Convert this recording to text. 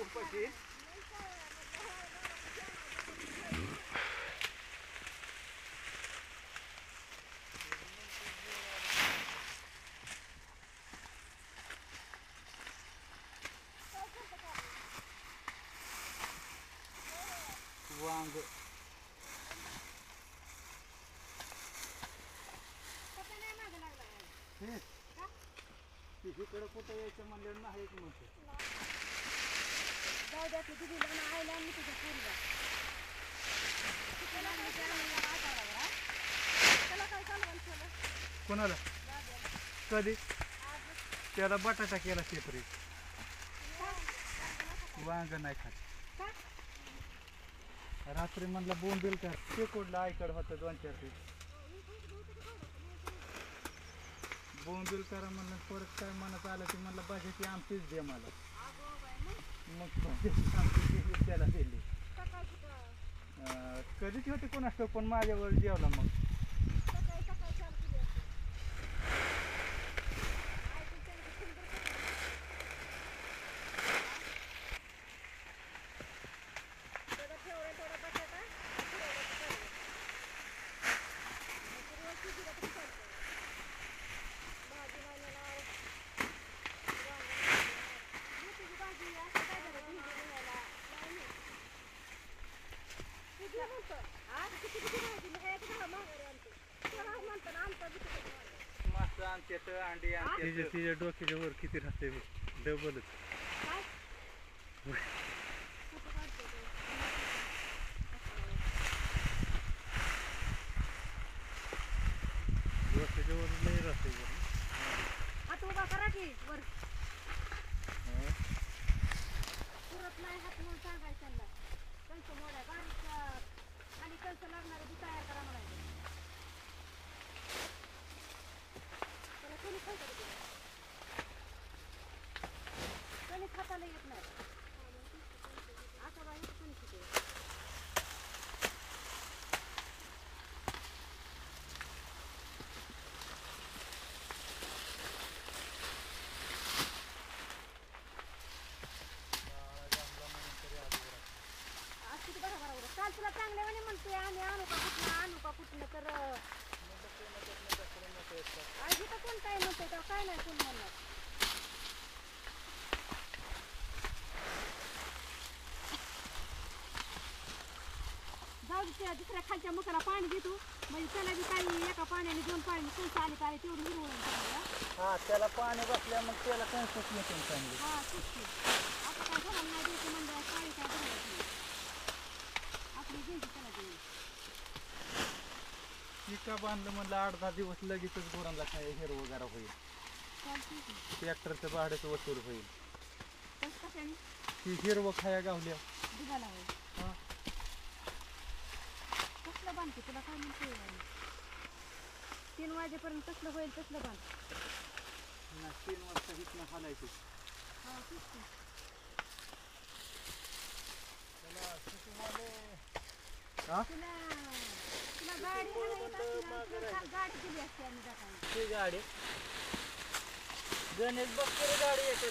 उपाशी वांग तिकडे कुठं यायचं म्हणलं नाही म्हणते जाऊ द्या की दिदीला ना आईला आणि तुझ्या पोरीला त्याला काय चालवायला केलं कोणाला कधी त्याला बटाटा केला सेपरेट वांग नाही खात रात्री म्हणलं बोंबील कर ते कुठलं आईकडं होतं 2-4 दिवस बोंबील करा म्हणलं परत काय म्हणत आलं की म्हणलं भाज्याची आमचीच दे मला मग भाज्याची आमची त्याला दिली कधीच होते कोणास पण माझ्यावर जेवला मग मासं आणतात अंडी आणतात तिच्या डोक्याच्या वर किती राहते डबलच डोक्याच्या वर नाही राहते हात उभा करा की वर पुरत नाही हात म्हणून सांगायचं त्यांना कंस मोड्या बारीक आणि कंस लागणारे ती तयार करा म्हणायचं त्याला कोणी खायचं कोणी खाताला येत नाही आता बाई कोणी शिकते काल तुला चांगले म्हणे म्हणतोय आम्ही आणू का कुठनं तर आजी तर कोण काय म्हणतोय तेव्हा काय नाही कोण म्हणणार जाऊ दे त्या दुसऱ्या खालच्या मुखाला पाणी देतो म्हणजे त्याला बी काही एका पाण्याने 2 पाणी कंस आली काय तेवढं हिरवून हा त्याला पाणी बसल्या मग त्याला कंसच येते चांगली हा तेच की आता काय घराला नाही द्यायचं म्हणजे काही काय घरायचं नाही आपली घ्यायची त्याला देऊ पिका बांधलं म्हणलं 8-10 दिवस लगेचच गुरांना काय हिरवं वगैरे होईल ट्रॅक्टरचं भाड्याचं वसूल होईल कशाने ती हिरवं खाया गावल्या दुधाला होईल हा कसलं बांधते तुला काय म्हणते 3 वाजेपर्यंत कसलं होईल कसलं बांध 3 वाजता इथनं हालायचं हा तेच की तुला गाडी गाडी दिली असते आम्ही जाताना ती गाडी गणेश बघ गाडी येते